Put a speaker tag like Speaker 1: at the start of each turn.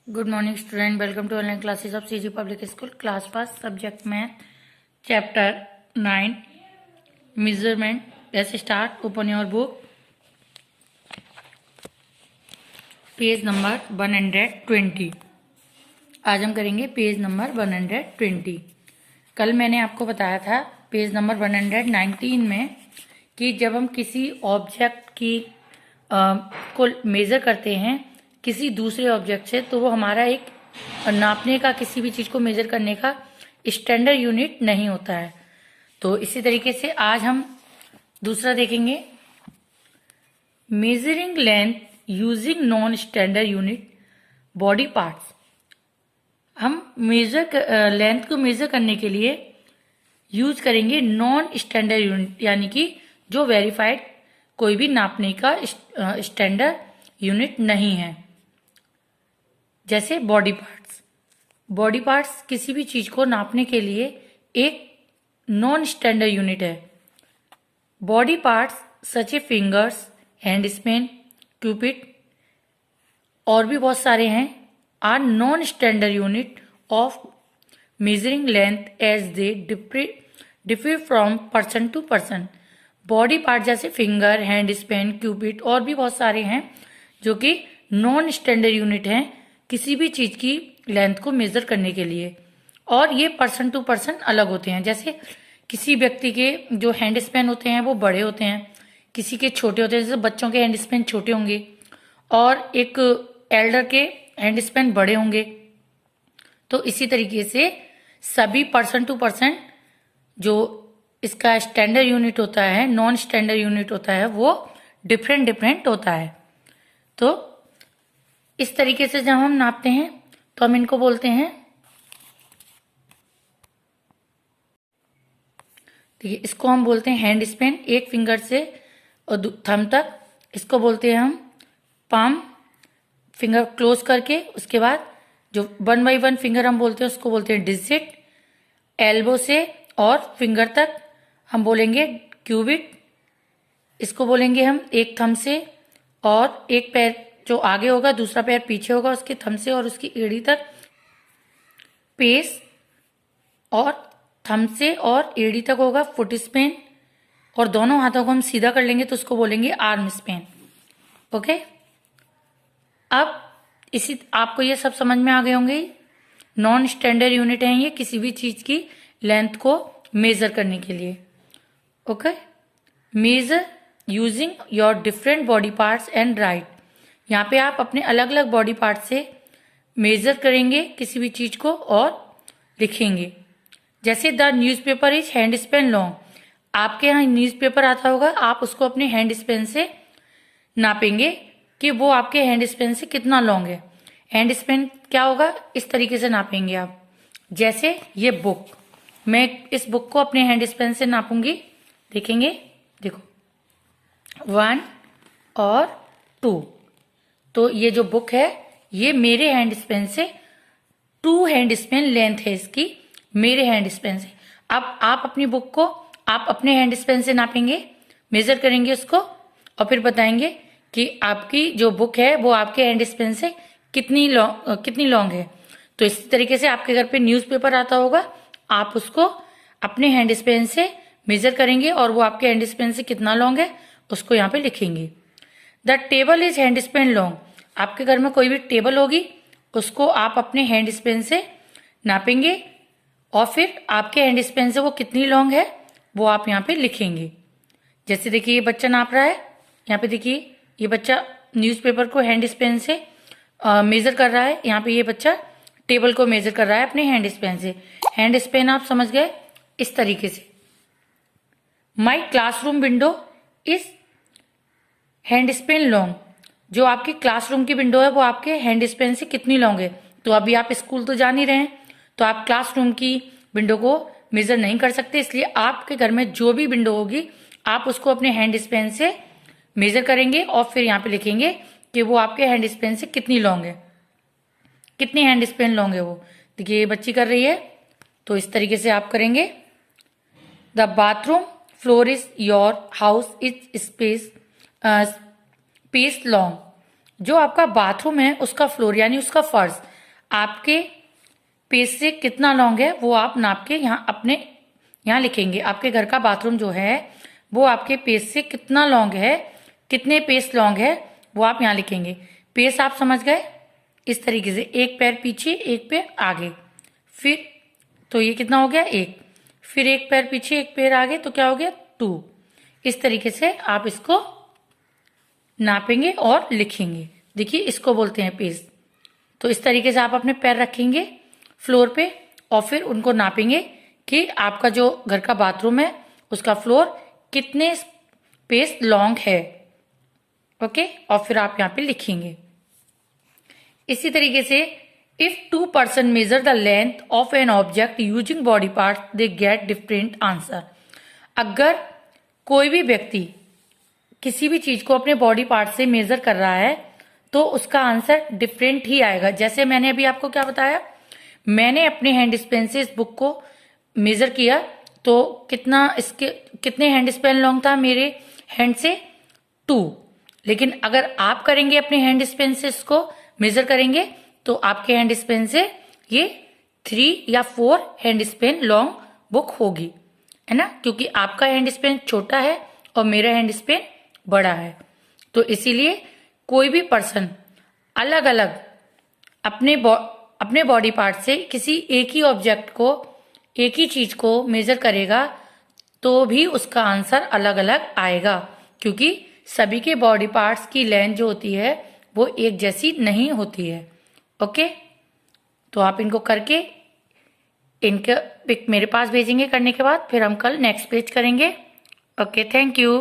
Speaker 1: Good morning, student. Welcome to online classes of CG Public School. Class first, subject math, chapter 9, measurement. Let's start. Open your book. Page number 120. आज हम करेंगे page number 120. कल मैंने आपको बताया था page number 119 में कि जब हम किसी ऑब्जेक्ट की को मेज़र करते हैं किसी दूसरे ऑब्जेक्ट से, तो वो हमारा एक नापने का, किसी भी चीज़ को मेज़र करने का स्टैंडर्ड यूनिट नहीं होता है। तो इसी तरीके से आज हम दूसरा देखेंगे, measuring length using non standard unit body parts. हम लेंथ को मेज़र करने के लिए यूज करेंगे नॉन स्टैंडर्ड यूनिट, यानी कि जो वेरीफाइड कोई भी नापने का स्टैंडर्ड यूनिट नहीं है। जैसे बॉडी पार्ट्स। बॉडी पार्ट्स किसी भी चीज को नापने के लिए एक नॉन स्टैंडर्ड यूनिट है। Body parts such a fingers, hand span, cubit और भी बहुत सारे हैं, are non standard unit of measuring length as they differ from person to person. Body part जैसे फिंगर, हैंड स्पेन, क्यूपिड और भी बहुत सारे हैं जो कि नॉन स्टैंडर्ड यूनिट हैं किसी भी चीज की लेंथ को मेजर करने के लिए, और ये पर्सन टू पर्सन अलग होते हैं। जैसे किसी व्यक्ति के जो हैंड स्पेन होते हैं वो बड़े होते हैं, किसी के छोटे होते हैं। जैसे बच्चों के हैंड स्पेन छोटे होंगे और एक एल्डर के हैंड स्पेन बड़े होंगे। तो इसी तरीके से सभी पर्सन टू पर्सन जो इसका स्टैंडर्ड यूनिट होता है, नॉन स्टैंडर्ड यूनिट होता है, वो डिफरेंट होता है। तो इस तरीके से जब हम नापते हैं तो हम इनको बोलते हैं, ठीक है, इसको हम बोलते हैं हैंड स्पेन, एक फिंगर से और थंब तक। इसको बोलते हैं हम पाम, फिंगर क्लोज करके। उसके बाद जो 1 बाई 1 फिंगर हम बोलते हैं उसको बोलते हैं डिजिट। एल्बो से और फिंगर तक हम बोलेंगे क्यूबिट। इसको बोलेंगे हम एक थंब से और एक पैर जो आगे होगा, दूसरा पैर पीछे होगा उसके थंब से और उसकी एड़ी तक पेस, और थंब से और एड़ी तक होगा फुट स्पेन, और दोनों हाथों को हम सीधा कर लेंगे तो उसको बोलेंगे आर्म स्पेन। ओके, अब आपको ये सब समझ में आ गए होंगे। नॉन स्टैंडर्ड यूनिट है ये किसी भी चीज की लेंथ को मेजर करने के लिए। Okay, measure using your different body parts and right. यहाँ पे आप अपने अलग अलग बॉडी पार्ट से मेजर करेंगे किसी भी चीज को और लिखेंगे। जैसे the newspaper is hand Spain long. आपके यहाँ न्यूज़पेपर आता होगा, आप उसको अपने हैंड स्पेन से नापेंगे कि वो आपके हैंड स्पेन से कितना लॉन्ग है। हैंड स्पेन क्या होगा, इस तरीके से नापेंगे आप। जैसे ये बुक, मैं इस बुक को अपने हैंड स्पेन से नापूंगी, देखेंगे, देखो 1 और 2। तो ये जो बुक है ये मेरे हैंड स्पेन से 2 हैंड स्पेन लेंथ है इसकी, मेरे हैंड स्पेन से। अब आप अपनी बुक को आप अपने हैंड स्पेन से नापेंगे, मेजर करेंगे उसको और फिर बताएंगे कि आपकी जो बुक है वो आपके हैंड स्पेन से कितनी लॉन्ग है। तो इसी तरीके से आपके घर पे न्यूज़पेपर आता होगा, आप उसको अपने हैंड स्पेन से मेजर करेंगे और वो आपके हैंड स्पेन से कितना लॉन्ग है उसको यहाँ पे लिखेंगे। The table is hand Spain long. आपके घर में कोई भी टेबल होगी उसको आप अपने हैंड स्पेन से नापेंगे और फिर आपके हैंड स्पेन से वो कितनी लॉन्ग है वो आप यहाँ पे लिखेंगे। जैसे देखिए ये बच्चा नाप रहा है, यहाँ पे देखिए ये बच्चा न्यूज़पेपर को हैंड स्पेन से मेजर कर रहा है, यहाँ पे ये बच्चा टेबल को मेजर कर रहा है अपने हैंड स्पेन से। हैंड स्पेन आप समझ गए इस तरीके से। माई classroom window is hand Spain long. जो आपकी क्लासरूम की विंडो है वो आपके हैंड स्पेन से कितनी लॉन्ग है। तो अभी आप स्कूल तो जा नहीं रहे हैं, तो आप क्लासरूम की विंडो को मेजर नहीं कर सकते, इसलिए आपके घर में जो भी विंडो होगी आप उसको अपने हैंड स्पेन से मेजर करेंगे और फिर यहाँ पे लिखेंगे कि वो आपके हैंड स्पेन से कितनी लॉन्ग है, कितनी हैंड स्पेन लॉन्ग है वो। देखिए ये बच्ची कर रही है, तो इस तरीके से आप करेंगे। The bathroom floor is your house is space long. जो आपका बाथरूम है उसका फ्लोर यानी उसका फर्श आपके पेज से कितना लॉन्ग है वो आप नाप के यहाँ अपने यहाँ लिखेंगे। आपके घर का बाथरूम जो है वो आपके पेज से कितना लॉन्ग है, कितने पेज लॉन्ग है वो आप यहाँ लिखेंगे। पेज आप समझ गए, इस तरीके से एक पैर पीछे एक पैर आगे, फिर तो ये कितना हो गया 1, फिर एक पैर पीछे एक पैर आगे तो क्या हो गया 2। इस तरीके से आप इसको नापेंगे और लिखेंगे। देखिए इसको बोलते हैं पेज। तो इस तरीके से आप अपने पैर रखेंगे फ्लोर पे और फिर उनको नापेंगे कि आपका जो घर का बाथरूम है उसका फ्लोर कितने पेज लॉन्ग है। ओके, और फिर आप यहाँ पे लिखेंगे। इसी तरीके से if 2 person measure the length of an object using body part they get different answer. अगर कोई भी व्यक्ति किसी भी चीज को अपने बॉडी पार्ट से मेजर कर रहा है तो उसका आंसर डिफरेंट ही आएगा। जैसे मैंने अभी आपको क्या बताया, मैंने अपने हैंड स्पेन से इस बुक को मेजर किया तो कितने हैंड स्पेन लॉन्ग था मेरे हैंड से 2। लेकिन अगर आप करेंगे अपने हैंड स्पेन से इसको मेजर करेंगे तो आपके हैंड स्पेन से ये 3 या 4 हैंड स्पेन लॉन्ग बुक होगी, है ना, क्योंकि आपका हैंड स्पेन छोटा है और मेरा हैंड स्पेन बड़ा है। तो इसीलिए कोई भी पर्सन अलग अलग अपने बॉडी पार्ट से किसी एक ही ऑब्जेक्ट को, एक ही चीज को मेजर करेगा तो भी उसका आंसर अलग अलग आएगा, क्योंकि सभी के बॉडी पार्ट्स की लेंथ जो होती है वो एक जैसी नहीं होती है। ओके, तो आप इनको करके इनका पिक मेरे पास भेजेंगे करने के बाद, फिर हम कल नेक्स्ट पेज करेंगे। Okay, thank you.